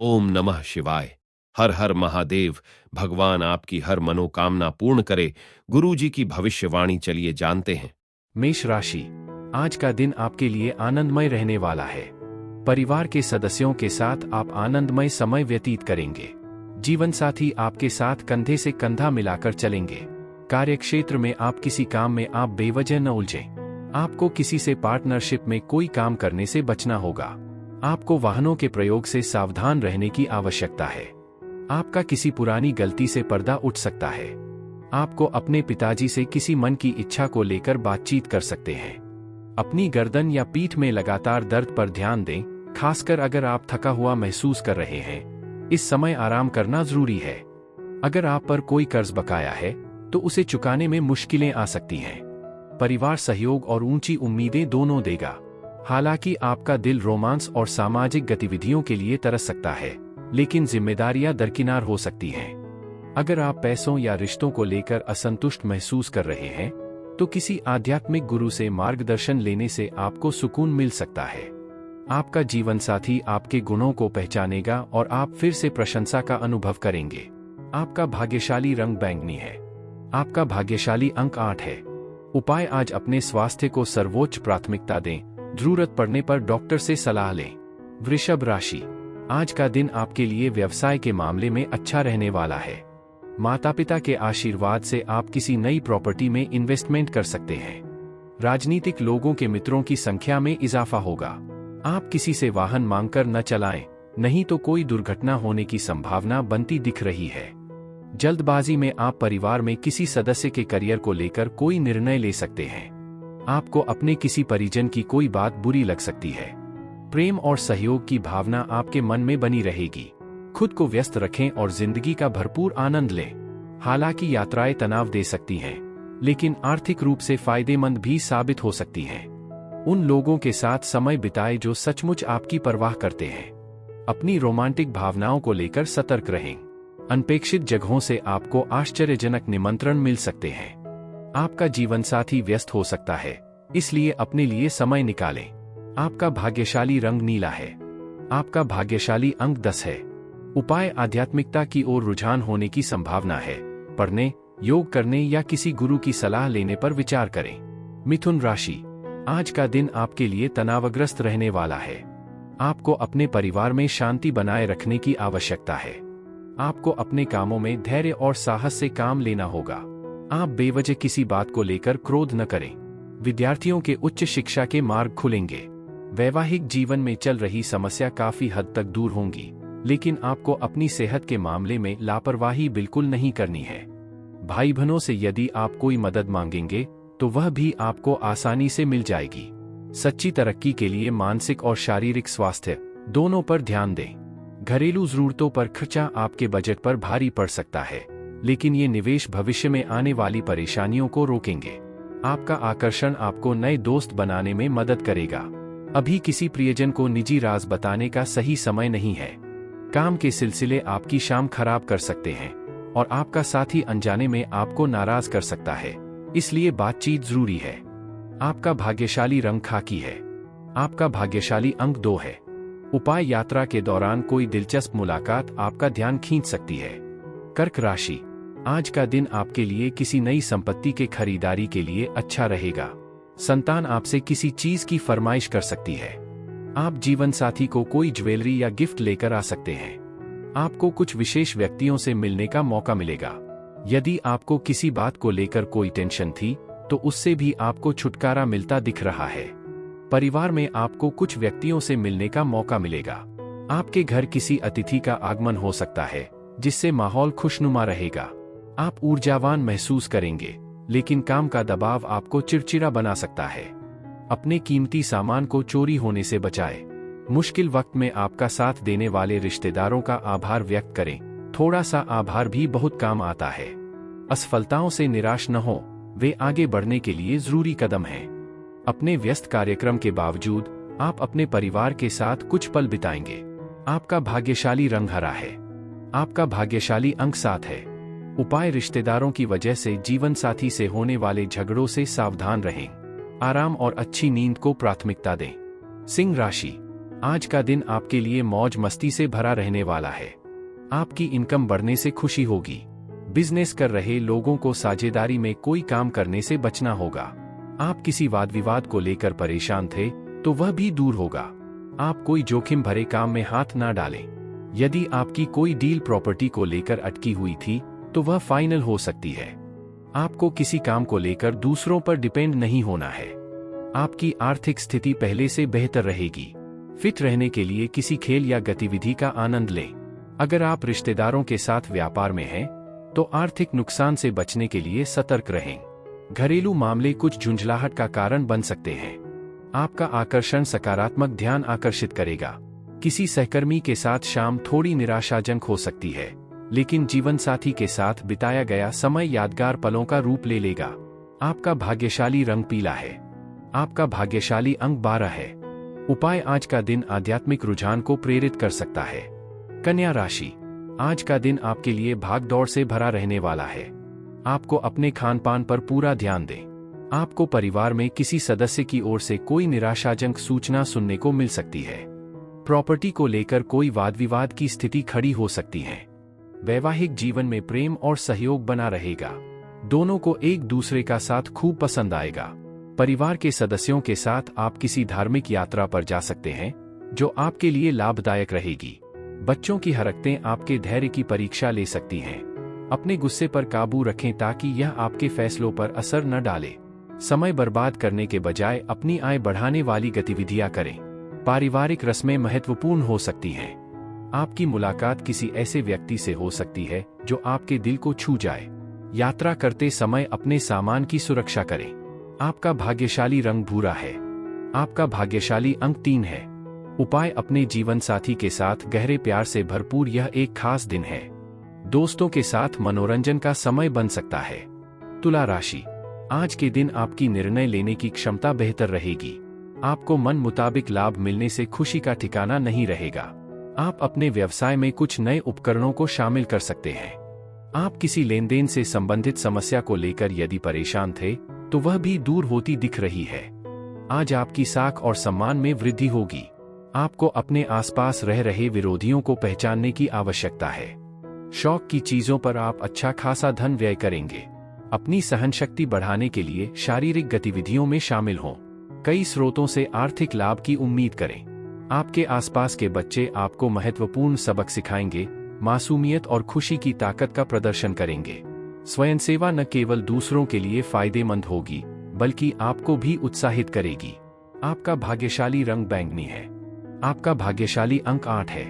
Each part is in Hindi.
ओम नमः शिवाय। हर हर महादेव। भगवान आपकी हर मनोकामना पूर्ण करे। गुरुजी की भविष्यवाणी चलिए जानते हैं। मेष राशि, आज का दिन आपके लिए आनंदमय रहने वाला है। परिवार के सदस्यों के साथ आप आनंदमय समय व्यतीत करेंगे। जीवन साथी आपके साथ कंधे से कंधा मिलाकर चलेंगे। कार्यक्षेत्र में आप किसी काम में आप बेवजह न उलझें। आपको किसी से पार्टनरशिप में कोई काम करने से बचना होगा। आपको वाहनों के प्रयोग से सावधान रहने की आवश्यकता है। आपका किसी पुरानी गलती से पर्दा उठ सकता है। आपको अपने पिताजी से किसी मन की इच्छा को लेकर बातचीत कर सकते हैं। अपनी गर्दन या पीठ में लगातार दर्द पर ध्यान दें, खासकर अगर आप थका हुआ महसूस कर रहे हैं। इस समय आराम करना जरूरी है। अगर आप पर कोई कर्ज बकाया है तो उसे चुकाने में मुश्किलें आ सकती हैं। परिवार सहयोग और ऊंची उम्मीदें दोनों देगा। हालांकि आपका दिल रोमांस और सामाजिक गतिविधियों के लिए तरस सकता है, लेकिन जिम्मेदारियां दरकिनार हो सकती हैं। अगर आप पैसों या रिश्तों को लेकर असंतुष्ट महसूस कर रहे हैं तो किसी आध्यात्मिक गुरु से मार्गदर्शन लेने से आपको सुकून मिल सकता है। आपका जीवन साथी आपके गुणों को पहचानेगा और आप फिर से प्रशंसा का अनुभव करेंगे। आपका भाग्यशाली रंग बैंगनी है। आपका भाग्यशाली अंक 8 है। उपाय, आज अपने स्वास्थ्य को सर्वोच्च प्राथमिकता दें। जरूरत पड़ने पर डॉक्टर से सलाह लें। वृषभ राशि, आज का दिन आपके लिए व्यवसाय के मामले में अच्छा रहने वाला है। माता पिता के आशीर्वाद से आप किसी नई प्रॉपर्टी में इन्वेस्टमेंट कर सकते हैं। राजनीतिक लोगों के मित्रों की संख्या में इजाफा होगा। आप किसी से वाहन मांगकर न चलाएं, नहीं तो कोई दुर्घटना होने की संभावना बनती दिख रही है। जल्दबाजी में आप परिवार में किसी सदस्य के करियर को लेकर कोई निर्णय ले सकते हैं। आपको अपने किसी परिजन की कोई बात बुरी लग सकती है। प्रेम और सहयोग की भावना आपके मन में बनी रहेगी। खुद को व्यस्त रखें और जिंदगी का भरपूर आनंद लें। हालांकि यात्राएं तनाव दे सकती हैं, लेकिन आर्थिक रूप से फायदेमंद भी साबित हो सकती हैं। उन लोगों के साथ समय बिताएं जो सचमुच आपकी परवाह करते हैं। अपनी रोमांटिक भावनाओं को लेकर सतर्क रहें। अनपेक्षित जगहों से आपको आश्चर्यजनक निमंत्रण मिल सकते हैं। आपका जीवनसाथी व्यस्त हो सकता है, इसलिए अपने लिए समय निकालें। आपका भाग्यशाली रंग नीला है। आपका भाग्यशाली अंक 10 है। उपाय, आध्यात्मिकता की ओर रुझान होने की संभावना है। पढ़ने, योग करने या किसी गुरु की सलाह लेने पर विचार करें। मिथुन राशि, आज का दिन आपके लिए तनावग्रस्त रहने वाला है। आपको अपने परिवार में शांति बनाए रखने की आवश्यकता है। आपको अपने कामों में धैर्य और साहस से काम लेना होगा। आप बेवजह किसी बात को लेकर क्रोध न करें। विद्यार्थियों के उच्च शिक्षा के मार्ग खुलेंगे। वैवाहिक जीवन में चल रही समस्या काफी हद तक दूर होंगी, लेकिन आपको अपनी सेहत के मामले में लापरवाही बिल्कुल नहीं करनी है। भाई बहनों से यदि आप कोई मदद मांगेंगे तो वह भी आपको आसानी से मिल जाएगी। सच्ची तरक्की के लिए मानसिक और शारीरिक स्वास्थ्य दोनों पर ध्यान दें। घरेलू जरूरतों पर खर्चा आपके बजट पर भारी पड़ सकता है, लेकिन ये निवेश भविष्य में आने वाली परेशानियों को रोकेंगे। आपका आकर्षण आपको नए दोस्त बनाने में मदद करेगा। अभी किसी प्रियजन को निजी राज बताने का सही समय नहीं है। काम के सिलसिले आपकी शाम खराब कर सकते हैं और आपका साथी अनजाने में आपको नाराज कर सकता है, इसलिए बातचीत जरूरी है। आपका भाग्यशाली रंग खाकी है। आपका भाग्यशाली अंक 2 है। उपाय, यात्रा के दौरान कोई दिलचस्प मुलाकात आपका ध्यान खींच सकती है। कर्क राशि, आज का दिन आपके लिए किसी नई संपत्ति के खरीदारी के लिए अच्छा रहेगा। संतान आपसे किसी चीज की फरमाइश कर सकती है। आप जीवन साथी को कोई ज्वेलरी या गिफ्ट लेकर आ सकते हैं। आपको कुछ विशेष व्यक्तियों से मिलने का मौका मिलेगा। यदि आपको किसी बात को लेकर कोई टेंशन थी तो उससे भी आपको छुटकारा मिलता दिख रहा है। परिवार में आपको कुछ व्यक्तियों से मिलने का मौका मिलेगा। आपके घर किसी अतिथि का आगमन हो सकता है, जिससे माहौल खुशनुमा रहेगा। आप ऊर्जावान महसूस करेंगे, लेकिन काम का दबाव आपको चिड़चिड़ा बना सकता है। अपने कीमती सामान को चोरी होने से बचाएं। मुश्किल वक्त में आपका साथ देने वाले रिश्तेदारों का आभार व्यक्त करें। थोड़ा सा आभार भी बहुत काम आता है। असफलताओं से निराश न हो, वे आगे बढ़ने के लिए जरूरी कदम हैं। अपने व्यस्त कार्यक्रम के बावजूद आप अपने परिवार के साथ कुछ पल बिताएंगे। आपका भाग्यशाली रंग हरा है। आपका भाग्यशाली अंक 7 है। उपाय, रिश्तेदारों की वजह से जीवन साथी से होने वाले झगड़ों से सावधान रहें। आराम और अच्छी नींद को प्राथमिकता दें। सिंह राशि, आज का दिन आपके लिए मौज मस्ती से भरा रहने वाला है। आपकी इनकम बढ़ने से खुशी होगी। बिजनेस कर रहे लोगों को साझेदारी में कोई काम करने से बचना होगा। आप किसी वाद विवाद को लेकर परेशान थे तो वह भी दूर होगा। आप कोई जोखिम भरे काम में हाथ ना डालें। यदि आपकी कोई डील प्रॉपर्टी को लेकर अटकी हुई थी तो वह फाइनल हो सकती है। आपको किसी काम को लेकर दूसरों पर डिपेंड नहीं होना है। आपकी आर्थिक स्थिति पहले से बेहतर रहेगी। फिट रहने के लिए किसी खेल या गतिविधि का आनंद लें। अगर आप रिश्तेदारों के साथ व्यापार में हैं तो आर्थिक नुकसान से बचने के लिए सतर्क रहें। घरेलू मामले कुछ झुंझलाहट का कारण बन सकते हैं। आपका आकर्षण सकारात्मक ध्यान आकर्षित करेगा। किसी सहकर्मी के साथ शाम थोड़ी निराशाजनक हो सकती है, लेकिन जीवनसाथी के साथ बिताया गया समय यादगार पलों का रूप ले लेगा। आपका भाग्यशाली रंग पीला है। आपका भाग्यशाली अंक 12 है। उपाय: आज का दिन आध्यात्मिक रुझान को प्रेरित कर सकता है। कन्या राशि, आज का दिन आपके लिए भाग दौड़ से भरा रहने वाला है। आपको अपने खान पान पर पूरा ध्यान दें। आपको परिवार में किसी सदस्य की ओर से कोई निराशाजनक सूचना सुनने को मिल सकती है। प्रॉपर्टी को लेकर कोई वाद विवाद की स्थिति खड़ी हो सकती है। वैवाहिक जीवन में प्रेम और सहयोग बना रहेगा। दोनों को एक दूसरे का साथ खूब पसंद आएगा। परिवार के सदस्यों के साथ आप किसी धार्मिक यात्रा पर जा सकते हैं जो आपके लिए लाभदायक रहेगी। बच्चों की हरकतें आपके धैर्य की परीक्षा ले सकती हैं। अपने गुस्से पर काबू रखें ताकि यह आपके फैसलों पर असर न डाले। समय बर्बाद करने के बजाय अपनी आय बढ़ाने वाली गतिविधियां करें। पारिवारिक रस्में महत्वपूर्ण हो सकती हैं। आपकी मुलाकात किसी ऐसे व्यक्ति से हो सकती है जो आपके दिल को छू जाए। यात्रा करते समय अपने सामान की सुरक्षा करें। आपका भाग्यशाली रंग भूरा है। आपका भाग्यशाली अंक 3 है। उपाय: अपने जीवन साथी के साथ गहरे प्यार से भरपूर यह एक खास दिन है। दोस्तों के साथ मनोरंजन का समय बन सकता है। तुला राशि, आज के दिन आपकी निर्णय लेने की क्षमता बेहतर रहेगी। आपको मन मुताबिक लाभ मिलने से खुशी का ठिकाना नहीं रहेगा। आप अपने व्यवसाय में कुछ नए उपकरणों को शामिल कर सकते हैं। आप किसी लेनदेन से संबंधित समस्या को लेकर यदि परेशान थे तो वह भी दूर होती दिख रही है। आज आपकी साख और सम्मान में वृद्धि होगी। आपको अपने आसपास रह रहे विरोधियों को पहचानने की आवश्यकता है। शौक की चीजों पर आप अच्छा खासा धन व्यय करेंगे। अपनी सहनशक्ति बढ़ाने के लिए शारीरिक गतिविधियों में शामिल हों। कई स्रोतों से आर्थिक लाभ की उम्मीद करें। आपके आसपास के बच्चे आपको महत्वपूर्ण सबक सिखाएंगे, मासूमियत और खुशी की ताकत का प्रदर्शन करेंगे। स्वयंसेवा न केवल दूसरों के लिए फायदेमंद होगी बल्कि आपको भी उत्साहित करेगी। आपका भाग्यशाली रंग बैंगनी है। आपका भाग्यशाली अंक 8 है।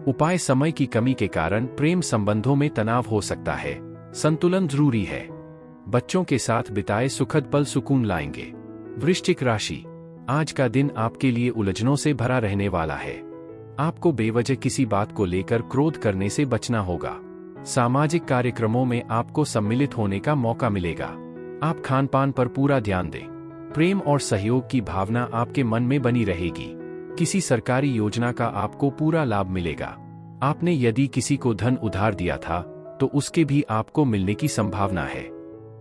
उपाय: समय की कमी के कारण प्रेम संबंधों में तनाव हो सकता है। संतुलन जरूरी है। बच्चों के साथ बिताए सुखद पल सुकून लाएंगे। वृश्चिक राशि, आज का दिन आपके लिए उलझनों से भरा रहने वाला है। आपको बेवजह किसी बात को लेकर क्रोध करने से बचना होगा। सामाजिक कार्यक्रमों में आपको सम्मिलित होने का मौका मिलेगा। आप खान पान पर पूरा ध्यान दें। प्रेम और सहयोग की भावना आपके मन में बनी रहेगी। किसी सरकारी योजना का आपको पूरा लाभ मिलेगा। आपने यदि किसी को धन उधार दिया था तो उसके भी आपको मिलने की संभावना है।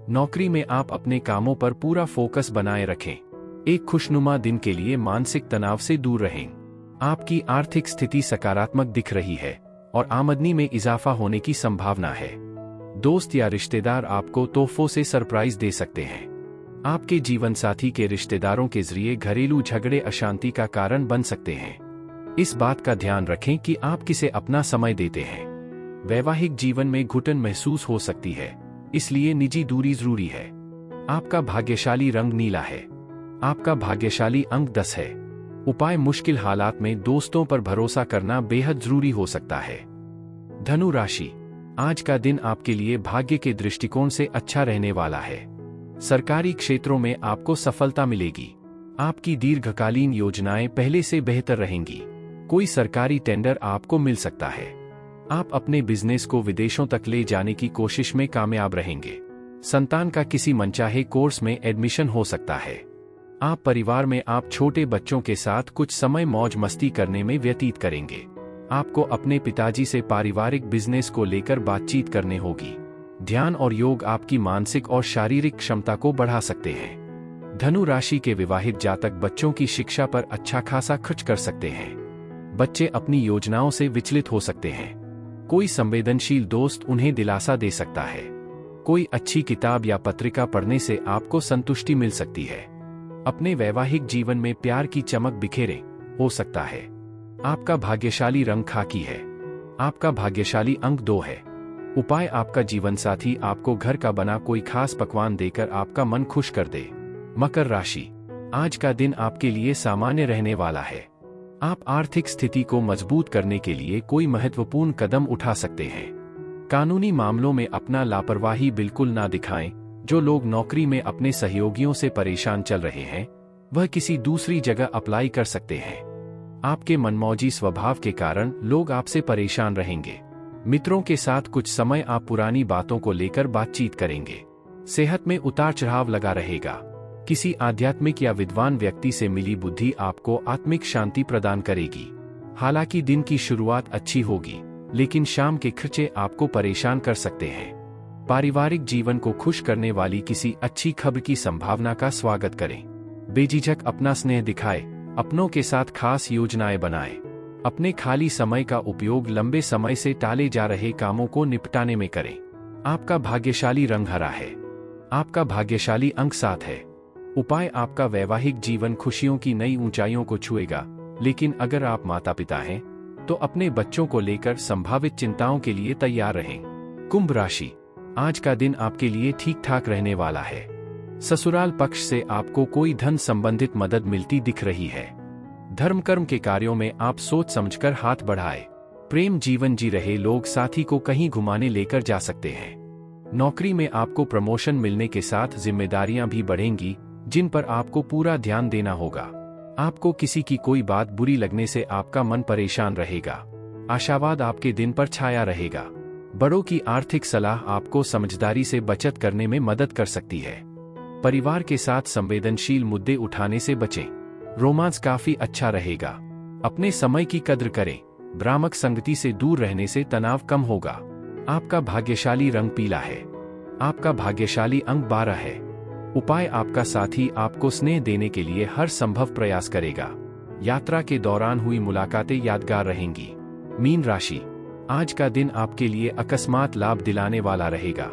नौकरी में आप अपने कामों पर पूरा फोकस बनाए रखें। एक खुशनुमा दिन के लिए मानसिक तनाव से दूर रहें। आपकी आर्थिक स्थिति सकारात्मक दिख रही है और आमदनी में इजाफा होने की संभावना है। दोस्त या रिश्तेदार आपको तोहफों से सरप्राइज दे सकते हैं। आपके जीवनसाथी के रिश्तेदारों के जरिए घरेलू झगड़े अशांति का कारण बन सकते हैं। इस बात का ध्यान रखें कि आप किसे अपना समय देते हैं। वैवाहिक जीवन में घुटन महसूस हो सकती है, इसलिए निजी दूरी जरूरी है। आपका भाग्यशाली रंग नीला है। आपका भाग्यशाली अंक 10 है। उपाय: मुश्किल हालात में दोस्तों पर भरोसा करना बेहद जरूरी हो सकता है। धनु राशि, आज का दिन आपके लिए भाग्य के दृष्टिकोण से अच्छा रहने वाला है। सरकारी क्षेत्रों में आपको सफलता मिलेगी। आपकी दीर्घकालीन योजनाएं पहले से बेहतर रहेंगी। कोई सरकारी टेंडर आपको मिल सकता है। आप अपने बिजनेस को विदेशों तक ले जाने की कोशिश में कामयाब रहेंगे। संतान का किसी मनचाहे कोर्स में एडमिशन हो सकता है। आप परिवार में आप छोटे बच्चों के साथ कुछ समय मौज मस्ती करने में व्यतीत करेंगे। आपको अपने पिताजी से पारिवारिक बिजनेस को लेकर बातचीत करने होगी। ध्यान और योग आपकी मानसिक और शारीरिक क्षमता को बढ़ा सकते हैं। धनु राशि के विवाहित जातक बच्चों की शिक्षा पर अच्छा खासा खर्च कर सकते हैं। बच्चे अपनी योजनाओं से विचलित हो सकते हैं। कोई संवेदनशील दोस्त उन्हें दिलासा दे सकता है। कोई अच्छी किताब या पत्रिका पढ़ने से आपको संतुष्टि मिल सकती है। अपने वैवाहिक जीवन में प्यार की चमक बिखेरें, हो सकता है। आपका भाग्यशाली रंग खाकी है। आपका भाग्यशाली अंक 2 है। उपाय, आपका जीवनसाथी आपको घर का बना कोई खास पकवान देकर आपका मन खुश कर दे। मकर राशि, आज का दिन आपके लिए सामान्य रहने वाला है। आप आर्थिक स्थिति को मजबूत करने के लिए कोई महत्वपूर्ण कदम उठा सकते हैं। कानूनी मामलों में अपना लापरवाही बिल्कुल ना दिखाएं। जो लोग नौकरी में अपने सहयोगियों से परेशान चल रहे हैं, वह किसी दूसरी जगह अप्लाई कर सकते हैं। आपके मनमौजी स्वभाव के कारण लोग आपसे परेशान रहेंगे। मित्रों के साथ कुछ समय आप पुरानी बातों को लेकर बातचीत करेंगे। सेहत में उतार चढ़ाव लगा रहेगा। किसी आध्यात्मिक या विद्वान व्यक्ति से मिली बुद्धि आपको आत्मिक शांति प्रदान करेगी। हालांकि दिन की शुरुआत अच्छी होगी, लेकिन शाम के खर्चे आपको परेशान कर सकते हैं। पारिवारिक जीवन को खुश करने वाली किसी अच्छी खबर की संभावना का स्वागत करें। बेझिझक अपना स्नेह दिखाएं। अपनों के साथ खास योजनाएं बनाएं। अपने खाली समय का उपयोग लंबे समय से टाले जा रहे कामों को निपटाने में करें। आपका भाग्यशाली रंग हरा है। आपका भाग्यशाली अंक 7 है। उपाय, आपका वैवाहिक जीवन खुशियों की नई ऊंचाइयों को छुएगा, लेकिन अगर आप माता पिता हैं, तो अपने बच्चों को लेकर संभावित चिंताओं के लिए तैयार रहें। कुंभ राशि, आज का दिन आपके लिए ठीक ठाक रहने वाला है। ससुराल पक्ष से आपको कोई धन संबंधित मदद मिलती दिख रही है। धर्म कर्म के कार्यों में आप सोच समझकर हाथ बढ़ाएं। प्रेम जीवन जी रहे लोग साथी को कहीं घुमाने लेकर जा सकते हैं। नौकरी में आपको प्रमोशन मिलने के साथ जिम्मेदारियां भी बढ़ेंगी, जिन पर आपको पूरा ध्यान देना होगा। आपको किसी की कोई बात बुरी लगने से आपका मन परेशान रहेगा। आशावाद आपके दिन पर छाया रहेगा। बड़ों की आर्थिक सलाह आपको समझदारी से बचत करने में मदद कर सकती है। परिवार के साथ संवेदनशील मुद्दे उठाने से बचें। रोमांस काफी अच्छा रहेगा। अपने समय की कद्र करें। भ्रामक संगति से दूर रहने से तनाव कम होगा। आपका भाग्यशाली रंग पीला है। आपका भाग्यशाली अंक 12 है। उपाय, आपका साथी आपको स्नेह देने के लिए हर संभव प्रयास करेगा। यात्रा के दौरान हुई मुलाकातें यादगार रहेंगी। मीन राशि, आज का दिन आपके लिए अकस्मात लाभ दिलाने वाला रहेगा।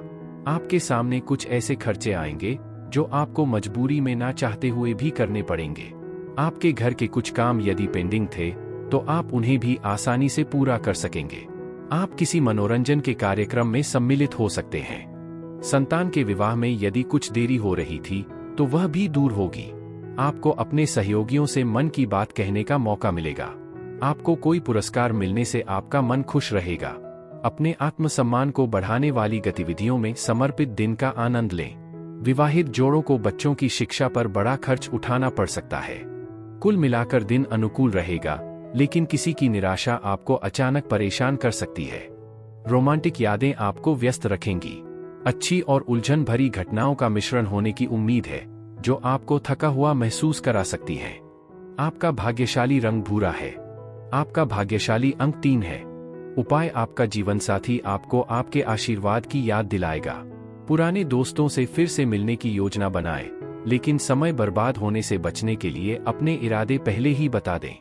आपके सामने कुछ ऐसे खर्चे आएंगे जो आपको मजबूरी में ना चाहते हुए भी करने पड़ेंगे। आपके घर के कुछ काम यदि पेंडिंग थे, तो आप उन्हें भी आसानी से पूरा कर सकेंगे। आप किसी मनोरंजन के कार्यक्रम में सम्मिलित हो सकते हैं। संतान के विवाह में यदि कुछ देरी हो रही थी, तो वह भी दूर होगी। आपको अपने सहयोगियों से मन की बात कहने का मौका मिलेगा। आपको कोई पुरस्कार मिलने से आपका मन खुश रहेगा। अपने आत्मसम्मान को बढ़ाने वाली गतिविधियों में समर्पित दिन का आनंद लें। विवाहित जोड़ों को बच्चों की शिक्षा पर बड़ा खर्च उठाना पड़ सकता है। कुल मिलाकर दिन अनुकूल रहेगा, लेकिन किसी की निराशा आपको अचानक परेशान कर सकती है। रोमांटिक यादें आपको व्यस्त रखेंगी। अच्छी और उलझन भरी घटनाओं का मिश्रण होने की उम्मीद है, जो आपको थका हुआ महसूस करा सकती है। आपका भाग्यशाली रंग भूरा है। आपका भाग्यशाली अंक 3 है। उपाय, आपका जीवनसाथी आपको आपके आशीर्वाद की याद दिलाएगा। पुराने दोस्तों से फिर से मिलने की योजना बनाएं, लेकिन समय बर्बाद होने से बचने के लिए अपने इरादे पहले ही बता दें।